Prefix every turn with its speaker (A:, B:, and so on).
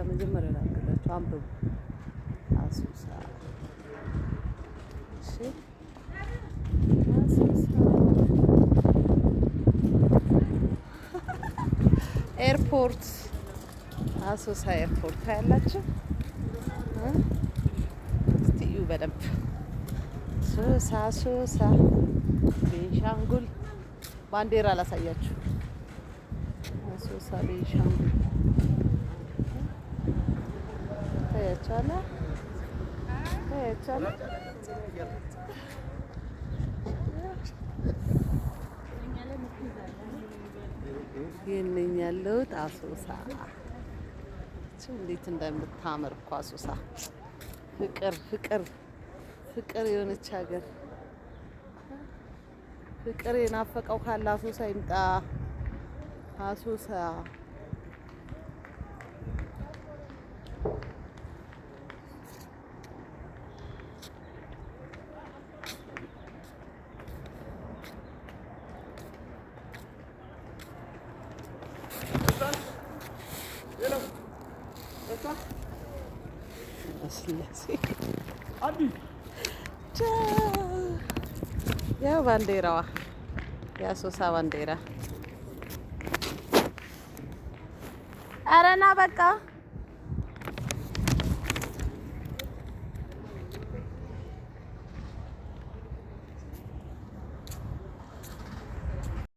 A: መጀመሪያ ላድርግላችሁ አንብቡ። አሶሳ እሺ፣ አሶሳ ኤርፖርት፣ አሶሳ ኤርፖርት ታያላችሁ። እስቲ እዩ በደንብ ሶሳ ሶሳ ቤንሻንጉል ባንዲራ ላሳያችሁ። አሶሳ ቤንሻንጉል ታያችኋል። ይህንኝ ያለሁት አሶሳ። እንዴት እንደምታምር እኮ አሶሳ! ፍቅር ፍቅር ፍቅር የሆነች ሀገር። ፍቅር የናፈቀው ካለ አሶሳ ይምጣ። አሶሳ ያው ባንዲራዋ የአሶሳ ባንዲራ። ኧረ ና በቃ